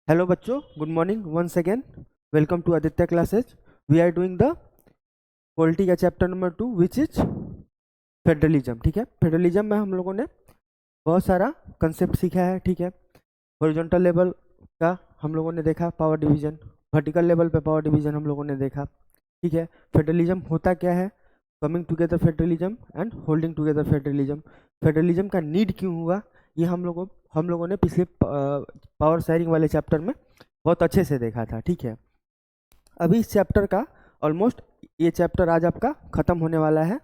Hello बच्चों, good morning once again. Welcome to Aditya classes. We are doing the polity का chapter number 2 which is federalism. ठीक है, federalism में हम लोगों ने बहुत सारा कंसेप्ट सीखा है. ठीक है, हॉरिजॉन्टल लेवल का हम लोगों ने देखा पावर डिवीजन, वर्टिकल लेवल पे पावर डिवीजन हम लोगों ने देखा. ठीक है, फेडरलिज्म होता क्या है, coming together federalism and holding together federalism. Federalism का नीड क्यों हुआ, ये हम लोगों ने पिछले पावर शेयरिंग वाले चैप्टर में बहुत अच्छे से देखा था. ठीक है, अभी इस चैप्टर का ऑलमोस्ट ये चैप्टर आज आपका ख़त्म होने वाला है.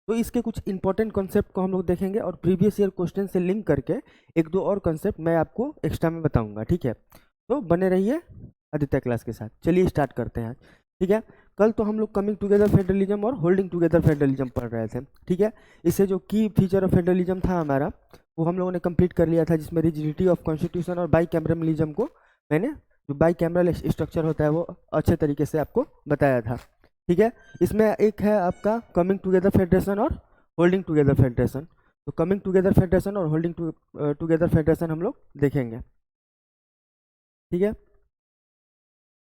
तो इसके कुछ इंपॉर्टेंट कॉन्सेप्ट को हम लोग देखेंगे और प्रीवियस ईयर क्वेश्चन से लिंक करके एक दो और कॉन्सेप्ट मैं आपको एक्स्ट्रा में बताऊंगा. ठीक है, तो बने रहिए आदित्य क्लास के साथ. चलिए स्टार्ट करते हैं. ठीक है, कल तो हम लोग कमिंग टुगेदर फेडरलिज्म और होल्डिंग टुगेदर फेडरलिज्म पढ़ रहे थे. ठीक है, इससे जो की फीचर ऑफ फेडरलिज्म था हमारा, वो हम लोगों ने कंप्लीट कर लिया था, जिसमें रिजिडिटी ऑफ कॉन्स्टिट्यूशन और बाईकैमरलिज्म को मैंने जो बाईकैमरल स्ट्रक्चर होता है वो अच्छे तरीके से आपको बताया था. ठीक है, इसमें एक है आपका कमिंग टुगेदर फेडरेशन और होल्डिंग टुगेदर फेडरेशन. तो कमिंग टुगेदर फेडरेशन और होल्डिंग टुगेदर फेडरेशन हम लोग देखेंगे. ठीक है,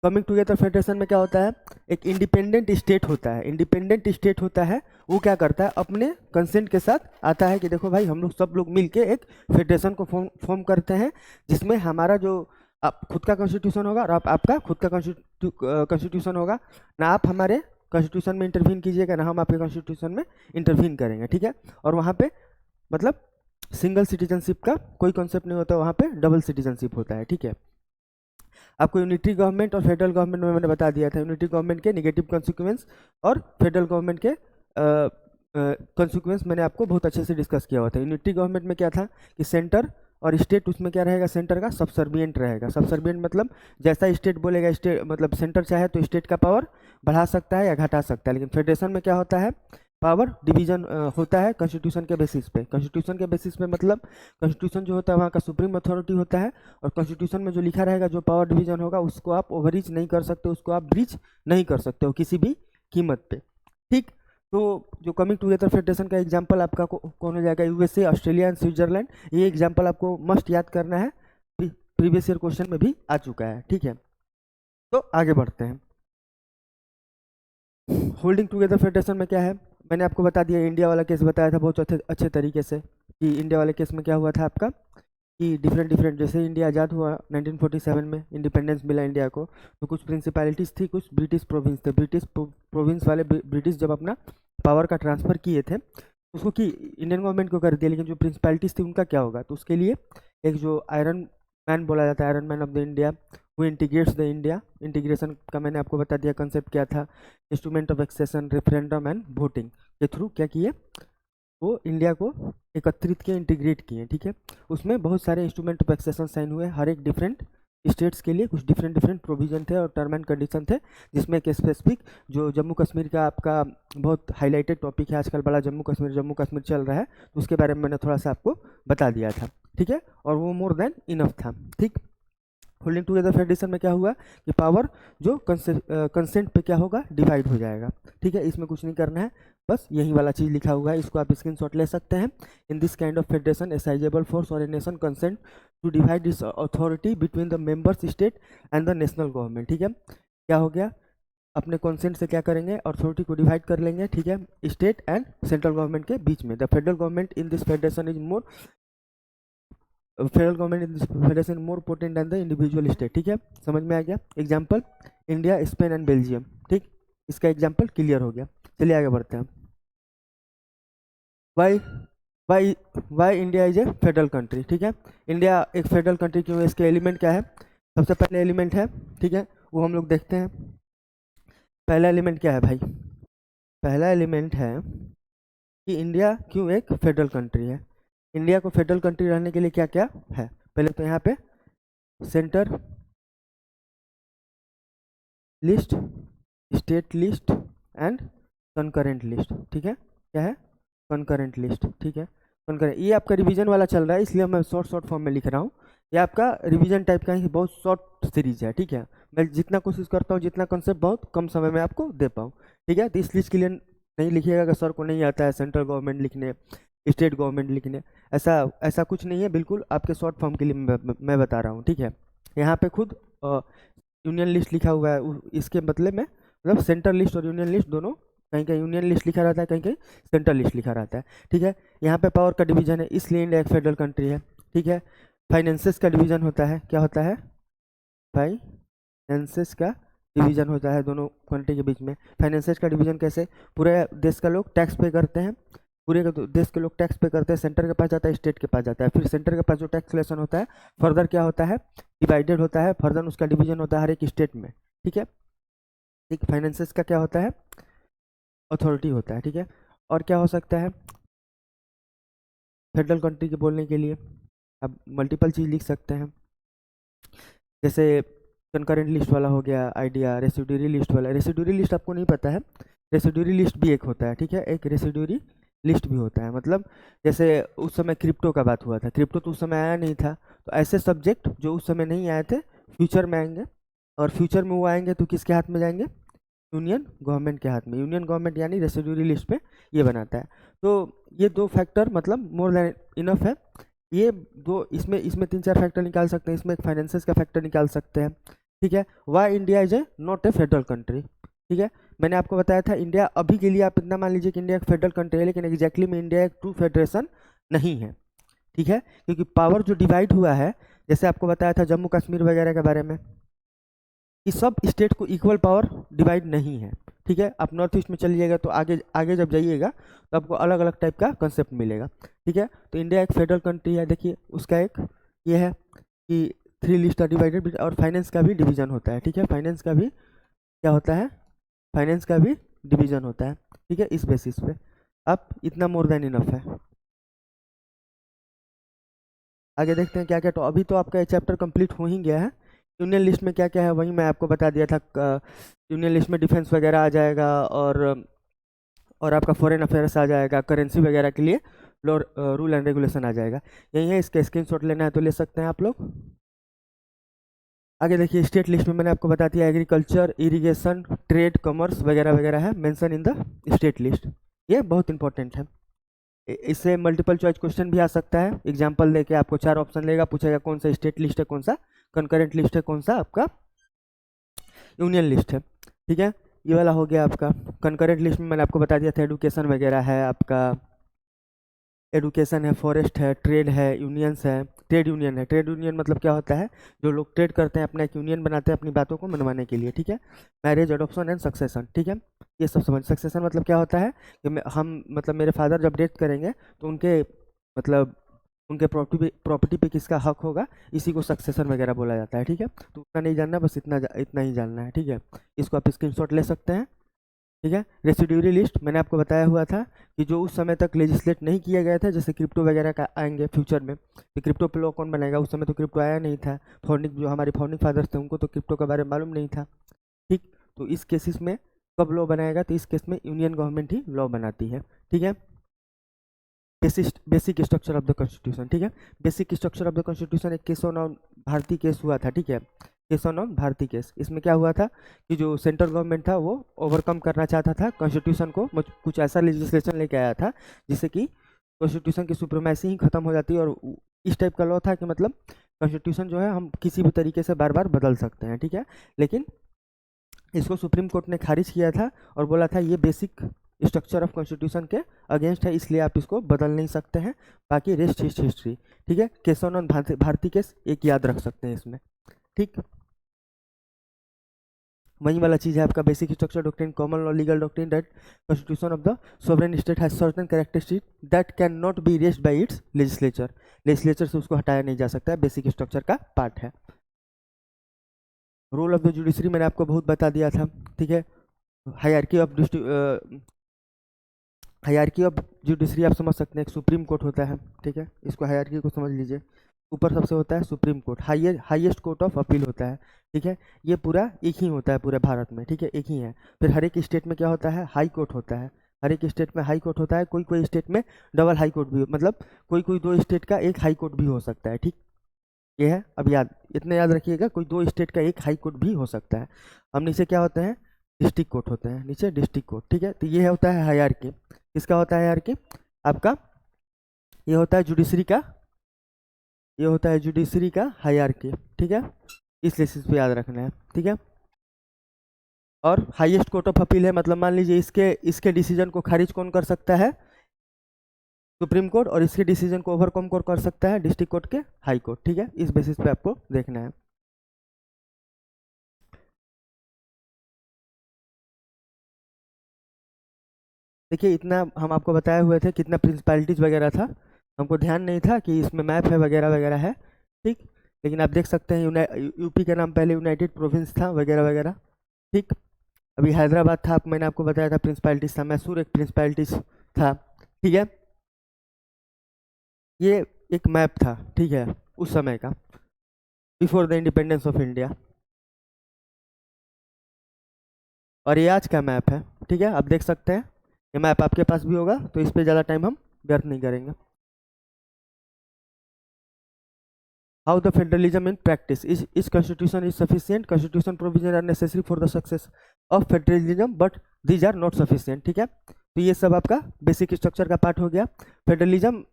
कमिंग टुगेदर फेडरेशन में क्या होता है, एक इंडिपेंडेंट स्टेट होता है. इंडिपेंडेंट स्टेट होता है वो क्या करता है, अपने कंसेंट के साथ आता है कि देखो भाई हम लोग सब लोग मिलके एक फेडरेशन को फॉर्म करते हैं, जिसमें हमारा जो आप खुद का कॉन्स्टिट्यूशन होगा और आपका खुद का कॉन्स्टिट्यूशन होगा. ना आप हमारे कॉन्स्टिट्यूशन में इंटरवीन कीजिएगा, ना हम आपके कॉन्स्टिट्यूशन में इंटरवीन करेंगे. ठीक है, और वहाँ पे मतलब सिंगल सिटीजनशिप का कोई कॉन्सेप्ट नहीं होता, वहाँ पे डबल सिटीजनशिप होता है. ठीक है, आपको यूनिटरी गवर्नमेंट और फेडरल गवर्नमेंट में मैंने बता दिया था. यूनिटरी गवर्नमेंट के नेगेटिव कॉन्सिक्वेंस और फेडरल गवर्नमेंट के कॉन्सिक्वेंस मैंने आपको बहुत अच्छे से डिस्कस किया हुआ था. यूनिटरी गवर्नमेंट में क्या था कि सेंटर और स्टेट, उसमें क्या रहेगा, सेंटर का सबसर्बिएंट रहेगा. सबसर्बिएंट मतलब जैसा स्टेट बोलेगा, स्टेट मतलब सेंटर चाहे तो स्टेट का पावर बढ़ा सकता है या घटा सकता है. लेकिन फेडरेशन में क्या होता है, पावर डिवीजन होता है कॉन्स्टिट्यूशन के बेसिस पे. कॉन्स्टिट्यूशन के बेसिस पे मतलब कॉन्स्टिट्यूशन जो होता है वहाँ का सुप्रीम अथॉरिटी होता है, और कॉन्स्टिट्यूशन में जो लिखा रहेगा, जो पावर डिवीजन होगा, उसको आप ओवररीच नहीं कर सकते, उसको आप ब्रीच नहीं कर सकते हो किसी भी कीमत पे. ठीक, तो जो कमिंग टुगेदर फेडरेशन का एग्जांपल आपका कौन हो जाएगा, यूएसए, ऑस्ट्रेलिया एंड स्विट्जरलैंड. ये एग्जांपल आपको मस्ट याद करना है, प्रीवियस ईयर क्वेश्चन में भी आ चुका है. ठीक है, तो आगे बढ़ते हैं. होल्डिंग टुगेदर फेडरेशन में क्या है, मैंने आपको बता दिया, इंडिया वाला केस बताया था बहुत अच्छे तरीके से कि इंडिया वाले केस में क्या हुआ था आपका कि डिफरेंट जैसे इंडिया आज़ाद हुआ 1947 में, इंडिपेंडेंस मिला इंडिया को, तो कुछ प्रिंसिपैलिटीज़ थी, कुछ ब्रिटिश प्रोविंस थे. ब्रिटिश प्रोविंस वाले ब्रिटिश जब अपना पावर का ट्रांसफ़र किए थे, उसको कि इंडियन गवर्नमेंट को कर दिया. लेकिन जो प्रिंसिपैलिटीज़ थी उनका क्या होगा, तो उसके लिए एक जो आयरन मैन बोला जाता है, iron man of the India, वो इंटीग्रेट्स द इंडिया. इंटीग्रेशन का मैंने आपको बता दिया कंसेप्ट क्या था, instrument of accession, referendum and voting के थ्रू क्या किए, वो इंडिया को एकत्रित किए, इंटीग्रेट किए. ठीक है, उसमें बहुत सारे इंस्ट्रूमेंट ऑफ एक्सेशन साइन हुए, हर एक डिफरेंट स्टेट्स के लिए कुछ डिफरेंट प्रोविजन थे और टर्म एंड कंडीशन थे, जिसमें एक स्पेसिफिक जो जम्मू कश्मीर का आपका बहुत हाईलाइटेड टॉपिक है आजकल, बड़ा जम्मू कश्मीर चल रहा है, तो उसके बारे में मैंने थोड़ा सा आपको बता दिया था. ठीक है, और वो मोर देन इनफ था. ठीक, होल्डिंग टुगेदर फेडरेशन में क्या हुआ कि पावर जो कंसेंट पे क्या होगा, डिवाइड हो जाएगा. ठीक है, इसमें कुछ नहीं करना है, बस यही वाला चीज़ लिखा हुआ है, इसको आप स्क्रीनशॉट ले सकते हैं. In this kind of federation a sizable force और a nation consent to divide its authority between the members state and the national government. ठीक है, क्या हो गया, अपने कॉन्सेंट से क्या करेंगे, अथॉरिटी को डिवाइड कर लेंगे. ठीक है, स्टेट एंड सेंट्रल गवर्नमेंट के बीच में. The federal government in this federation is more federal government in this federation more potent then the individual state. ठीक है, समझ में आ गया. Example India, Spain and Belgium. ठीक, इसका एग्जांपल क्लियर हो गया. चलिए आगे बढ़ते हैं. Why why why India is a federal country. ठीक है, इंडिया एक फेडरल कंट्री क्यों है, इसके एलिमेंट क्या है, सबसे पहले एलिमेंट है, ठीक है, वो हम लोग देखते हैं. पहला एलिमेंट क्या है भाई, पहला एलिमेंट है कि इंडिया क्यों एक फेडरल कंट्री है. इंडिया को फेडरल कंट्री रहने के लिए क्या क्या है, पहले तो यहाँ पे centre list, state list and concurrent list. ठीक है, क्या है, कंकरेंट लिस्ट. ठीक है, कंकरेंट, ये आपका रिवीजन वाला चल रहा है, इसलिए मैं शॉर्ट फॉर्म में लिख रहा हूँ. ये आपका रिवीजन टाइप का ही बहुत शॉर्ट सीरीज है. ठीक है, मैं जितना कोशिश करता हूँ, जितना कंसेप्ट बहुत कम समय में आपको दे पाऊँ. ठीक है, तो इस लिस्ट के लिए नहीं लिखिएगा कि सर को नहीं आता है सेंट्रल गवर्नमेंट लिखने, स्टेट गवर्नमेंट लिखने, ऐसा कुछ नहीं है, बिल्कुल आपके शॉर्ट फॉर्म के लिए मैं बता रहा हूँ. ठीक है, यहाँ पे खुद यूनियन लिस्ट लिखा हुआ है इसके बदले में मतलब सेंट्रल लिस्ट और यूनियन लिस्ट दोनों, कहीं कहीं यूनियन लिस्ट लिखा रहता है, कहीं कहीं सेंट्रल लिस्ट लिखा रहता है, ठीक है। यहाँ पे पावर का डिवीजन है, इसलिए इंडिया एक फेडरल कंट्री है, ठीक है। फाइनेंसेस का डिवीजन होता है, क्या होता है, फाइनेंसेस का डिवीजन होता है दोनों कंट्री के बीच में। फाइनेंसेस का डिवीजन कैसे, पूरे देश का लोग टैक्स पे करते हैं, पूरे देश के लोग टैक्स पे करते हैं, सेंटर के पास जाता है, स्टेट के पास जाता है, फिर सेंटर के पास जो टैक्स कलेक्शन होता है फर्दर क्या होता है, डिवाइडेड होता है, फर्दर उसका डिवीजन होता है हर एक स्टेट में, ठीक है। ठीक, फाइनेंसेस का क्या होता है, अथॉरिटी होता है, ठीक है। और क्या हो सकता है फेडरल कंट्री के बोलने के लिए, अब मल्टीपल चीज़ लिख सकते हैं, जैसे कंकरेंट लिस्ट वाला हो गया आइडिया, रेसिड्यूरी लिस्ट वाला। रेसिड्यूरी लिस्ट आपको नहीं पता है, रेसिड्यूरी लिस्ट भी एक होता है, ठीक है, एक रेसिड्यूरी लिस्ट भी होता है। मतलब जैसे उस समय क्रिप्टो का बात हुआ था, क्रिप्टो तो उस समय आया नहीं था, तो ऐसे सब्जेक्ट जो उस समय नहीं आए थे फ्यूचर में आएंगे, और फ्यूचर में वो आएंगे तो किसके हाथ में जाएंगे, यूनियन गवर्नमेंट के हाथ में। यूनियन गवर्नमेंट यानी रेसिड्यूरी लिस्ट में ये बनाता है। तो ये दो फैक्टर मतलब मोर देन इनफ है, ये दो, इसमें इसमें 3-4 फैक्टर निकाल सकते हैं, इसमें एक फाइनेंसेस का फैक्टर निकाल सकते हैं, ठीक है। Y India is A not a federal country, ठीक है। मैंने आपको बताया था इंडिया अभी के लिए आप इतना मान लीजिए कि इंडिया एक फेडरल कंट्री है, लेकिन एग्जैक्टली में इंडिया एक ट्रू फेडरेशन नहीं है, ठीक है, क्योंकि पावर जो डिवाइड हुआ है, जैसे आपको बताया था जम्मू कश्मीर वगैरह के बारे में, कि सब स्टेट को इक्वल पावर डिवाइड नहीं है, ठीक है। आप नॉर्थ ईस्ट में चलिएगा तो आगे आगे जब जाइएगा तो आपको अलग अलग टाइप का कंसेप्ट मिलेगा, ठीक है। तो इंडिया एक फेडरल कंट्री है, देखिए उसका एक ये है कि 3 लिस्ट आर डिवाइडेड, और फाइनेंस का भी डिवीजन होता है, ठीक है। फाइनेंस का भी क्या होता है, फाइनेंस का भी डिवीजन होता है, ठीक है। इस बेसिस पे अब इतना मोर देन इनफ है। आगे देखते हैं क्या क्या, तो अभी तो आपका ये चैप्टर कंप्लीट हो ही गया है। यूनियन लिस्ट में क्या क्या है वही मैं आपको बता दिया था, यूनियन लिस्ट में डिफेंस वगैरह आ जाएगा, और आपका फॉरेन अफेयर्स आ जाएगा, करेंसी वगैरह के लिए रूल एंड रेगुलेशन आ जाएगा। यही है, इसका स्क्रीनशॉट लेना है तो ले सकते हैं आप लोग। आगे देखिए स्टेट लिस्ट में मैंने आपको बता दिया एग्रीकल्चर, इरिगेशन, ट्रेड, कॉमर्स वगैरह वगैरह है mention in the state list, ये बहुत इंपॉर्टेंट है। इससे मल्टीपल चॉइस क्वेश्चन भी आ सकता है, एग्जाम्पल देके आपको 4 ऑप्शन लेगा, पूछेगा कौन सा स्टेट लिस्ट है, कौन सा कंकरेंट लिस्ट है, कौन सा आपका यूनियन लिस्ट है, ठीक है। ये वाला हो गया आपका कंकरेंट लिस्ट में मैंने आपको बता दिया था एडुकेशन वगैरह है, आपका एडुकेशन है, फॉरेस्ट है, ट्रेड है, यूनियंस है, ट्रेड यूनियन है। ट्रेड यूनियन मतलब क्या होता है, जो लोग ट्रेड करते हैं अपना एक यूनियन बनाते हैं अपनी बातों को मनवाने के लिए, ठीक है। मैरिज, अडॉप्शन एंड सक्सेशन, ठीक है, ये सब समझ। सक्सेशन मतलब क्या होता है कि हम मतलब मेरे फादर जब डेथ करेंगे तो उनके मतलब उनके प्रॉपर्टी पे किसका हक होगा, इसी को सक्सेशन वगैरह बोला जाता है, ठीक है। तो उतना नहीं जानना, बस इतना ही जानना है, ठीक है। इसको आप स्क्रीनशॉट ले सकते हैं, ठीक है। रेसिड्यूरी लिस्ट मैंने आपको बताया हुआ था कि जो उस समय तक लेजिस्लेट नहीं किया गया था, जैसे क्रिप्टो वगैरह का आएंगे फ्यूचर में, तो क्रिप्टो पे लॉ कौन बनाएगा, उस समय तो क्रिप्टो आया नहीं था, फाउंडिंग जो हमारे फाउंडिंग फादर्स थे उनको तो क्रिप्टो के बारे में मालूम नहीं था, ठीक। तो इस केसेस में कब लॉ बनाएगा, तो इस केस में यूनियन गवर्नमेंट ही लॉ बनाती है, ठीक है। Basic structure of the constitution, ठीक है। Basic structure of the constitution एक केस ऑन भारतीय केस हुआ था, ठीक है, केस ऑन भारतीय केस। इसमें क्या हुआ था कि जो सेंट्रल गवर्नमेंट था वो ओवरकम करना चाहता था कॉन्स्टिट्यूशन को, कुछ ऐसा लेजिस्लेशन लेके आया था जिससे कि कॉन्स्टिट्यूशन की सुप्रीमेसी ही खत्म हो जाती है, और इस टाइप का लॉ था कि मतलब कॉन्स्टिट्यूशन जो है हम किसी भी तरीके से बार बार बदल सकते हैं, ठीक है। लेकिन इसको सुप्रीम कोर्ट ने खारिज किया था और बोला था ये बेसिक स्ट्रक्चर ऑफ कॉन्स्टिट्यूशन के अगेंस्ट है, इसलिए आप इसको बदल नहीं सकते हैं, बाकी रेस्ट हिस्ट्री, ठीक है। केस ऑन भारतीय केस एक याद रख सकते हैं इसमें, ठीक। वही वाला चीज़ है आपका basic structure doctrine, common law legal doctrine that constitution of the sovereign state has certain characteristic that can not be raised bye it's legislature से उसको हटाया नहीं जा सकता है, बेसिक स्ट्रक्चर का पार्ट है। रोल ऑफ द जुडिशरी मैंने आपको बहुत बता दिया था, ठीक है। हायरार्की ऑफ जुडिशरी आप समझ सकते हैं, एक सुप्रीम कोर्ट होता है, ठीक है, इसको हायरार्की को समझ लीजिए। ऊपर सबसे होता है supreme court, highest court of appeal होता है, ठीक है। ये पूरा एक ही होता है पूरे भारत में, ठीक है, एक ही है। फिर हर एक स्टेट में क्या होता है, हाई कोर्ट होता है, हर एक स्टेट में हाई कोर्ट होता है, कोई कोई स्टेट में डबल हाई कोर्ट भी, मतलब कोई कोई 2 स्टेट का एक हाई कोर्ट भी हो सकता है, ठीक। ये है, अब इतना याद रखिएगा, कोई 2 स्टेट का एक हाई कोर्ट भी हो सकता है। अब नीचे क्या होते हैं, डिस्ट्रिक्ट कोर्ट होते हैं, नीचे डिस्ट्रिक्ट कोर्ट, ठीक है। तो ये होता है हायरार्की, किसका होता है हायरार्की, आपका ये होता है जुडिशरी का, ये होता है जुडिशरी का हायरार्की, ठीक है। इस बेसिस पे याद रखना है, ठीक है। और हाईएस्ट कोर्ट ऑफ अपील है, मतलब मान लीजिए इसके डिसीजन को खारिज कौन कर सकता है, सुप्रीम कोर्ट, और इसके डिसीजन को ओवरकम कौन कर सकता है, डिस्ट्रिक्ट कोर्ट के हाई कोर्ट, ठीक है। इस बेसिस पे आपको देखना है। देखिए इतना हम आपको बताए हुए थे, कितना प्रिंसिपैलिटीज वगैरह था, हमको ध्यान नहीं था कि इसमें मैप है वगैरह वगैरह है, ठीक। लेकिन आप देख सकते हैं यूपी का नाम पहले यूनाइटेड प्रोविंस था वगैरह वगैरह, ठीक। अभी हैदराबाद था, मैंने आपको बताया था प्रिंसिपैलिटीज था, मैसूर एक प्रिंसिपैलिटीज था, ठीक है। ये एक मैप था, ठीक है, उस समय का, before the independence of India. और ये आज का मैप है, ठीक है। आप देख सकते हैं ये मैप आपके पास भी होगा, तो इस पर ज़्यादा टाइम हम व्यर्थ नहीं करेंगे। How the federalism in practice is constitution is sufficient, constitution provision are necessary for the success of federalism but these are not sufficient, ठीक है। तो ये सब आपका बेसिक स्ट्रक्चर का पार्ट हो गया। फेडरलिज्म,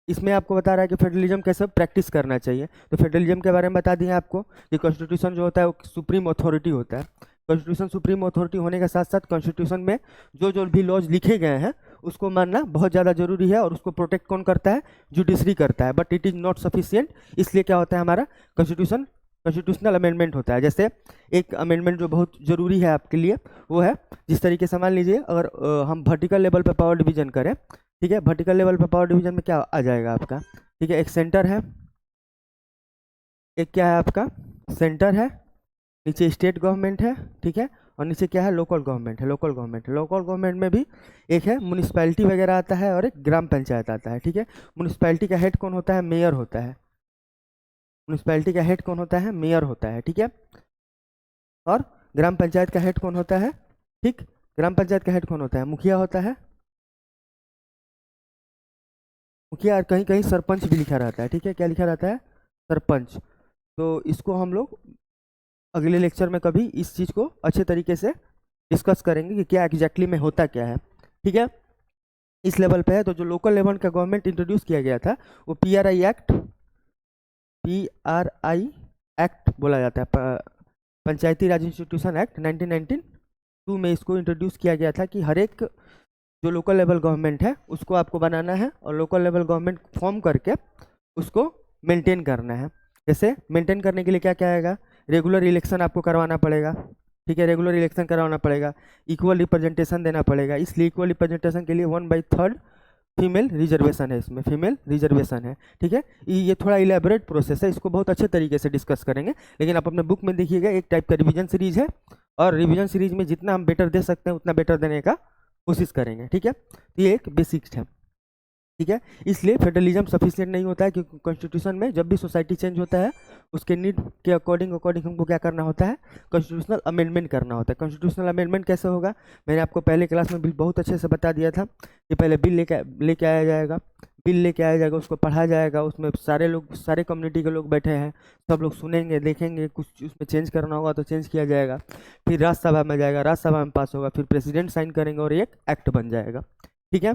इसमें आपको बता रहा है कि फेडरलिज्म कैसे प्रैक्टिस करना चाहिए। तो फेडरलिज्म के बारे में बता दिए आपको कि कॉन्स्टिट्यूशन जो होता है वो सुप्रीम अथॉरिटी होता है। कॉन्स्टिट्यूशन सुप्रीम अथॉरिटी होने के साथ साथ कॉन्स्टिट्यूशन में जो जो भी लॉज लिखे गए हैं उसको मानना बहुत ज़्यादा जरूरी है, और उसको प्रोटेक्ट कौन करता है, जुडिशरी करता है। But it is not sufficient, इसलिए क्या होता है हमारा कॉन्स्टिट्यूशनल अमेंडमेंट होता है। जैसे एक अमेंडमेंट जो बहुत ज़रूरी है आपके लिए वो है, जिस तरीके से मान लीजिए अगर हम वर्टिकल लेवल पर पावर डिवीजन करें, ठीक है, वर्टिकल लेवल पर पावर डिवीजन में क्या आ जाएगा आपका, ठीक है, एक सेंटर है, एक क्या है आपका सेंटर है, नीचे स्टेट गवर्नमेंट है, ठीक है, और नीचे क्या है, लोकल गवर्नमेंट है। लोकल गवर्नमेंट में भी एक है म्यूनिसपैलिटी वगैरह आता है और एक ग्राम पंचायत आता है, ठीक है। म्यूनिसपैलिटी का हेड कौन होता है, मेयर होता है। म्यूनिसपैलिटी का हेड कौन होता है, मेयर होता है, ठीक है। और ग्राम पंचायत का हेड कौन होता है, ठीक, ग्राम पंचायत का हेड कौन होता है, मुखिया होता है। मुखिया, और कहीं कहीं सरपंच भी लिखा रहता है, ठीक है, क्या लिखा रहता है, सरपंच। तो इसको हम लोग अगले लेक्चर में कभी इस चीज़ को अच्छे तरीके से डिस्कस करेंगे कि क्या एग्जैक्टली में होता क्या है, ठीक है। इस लेवल पे है। तो जो लोकल लेवल का गवर्नमेंट इंट्रोड्यूस किया गया था वो पीआरआई एक्ट बोला जाता है, पंचायती राज इंस्टीट्यूशन एक्ट 1992 में इसको इंट्रोड्यूस किया गया था कि हर एक जो लोकल लेवल गवर्नमेंट है उसको आपको बनाना है, और लोकल लेवल गवर्नमेंट फॉर्म करके उसको मेंटेन करना है। जैसे मेंटेन करने के लिए क्या क्या आएगा, रेगुलर इलेक्शन आपको करवाना पड़ेगा, ठीक है, रेगुलर इलेक्शन करवाना पड़ेगा, इक्वल रिप्रेजेंटेशन देना पड़ेगा। इसलिए इक्वल रिप्रेजेंटेशन के लिए 1/3 फीमेल रिजर्वेशन है, इसमें फीमेल रिजर्वेशन है, ठीक है। ये थोड़ा इलेबोरेट प्रोसेस है, इसको बहुत अच्छे तरीके से डिस्कस करेंगे, लेकिन आप अपने बुक में देखिएगा एक टाइप का रिवीजन सीरीज है, और रिवीजन सीरीज में जितना हम बेटर दे सकते हैं उतना बेटर देने का कोशिश करेंगे, ठीक है। तो ये एक बेसिक्स है, ठीक है। इसलिए फेडरलिज्म सफिशिएंट नहीं होता है, क्योंकि कॉन्स्टिट्यूशन में जब भी सोसाइटी चेंज होता है उसके नीड के अकॉर्डिंग हमको क्या करना होता है, कॉन्स्टिट्यूशनल अमेंडमेंट करना होता है। कॉन्स्टिट्यूशनल अमेंडमेंट कैसे होगा, मैंने आपको पहले क्लास में बिल बहुत अच्छे से बता दिया था कि पहले बिल लेके आया जाएगा, उसको पढ़ा जाएगा, उसमें सारे लोग, सारे कम्युनिटी के लोग बैठे हैं, सब लोग सुनेंगे, देखेंगे, कुछ उसमें चेंज करना होगा तो चेंज किया जाएगा, फिर राज्यसभा में जाएगा, राज्यसभा में पास होगा, फिर प्रेसिडेंट साइन करेंगे और एक एक्ट बन जाएगा, ठीक है।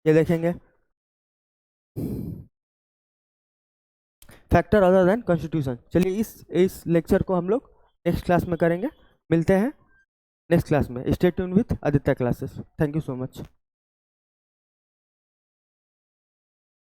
ये देखेंगे फैक्टर अदर देन कॉन्स्टिट्यूशन। चलिए इस लेक्चर को हम लोग नेक्स्ट क्लास में करेंगे, मिलते हैं नेक्स्ट क्लास में। Stay tune with Aditya classes. Thank you so much.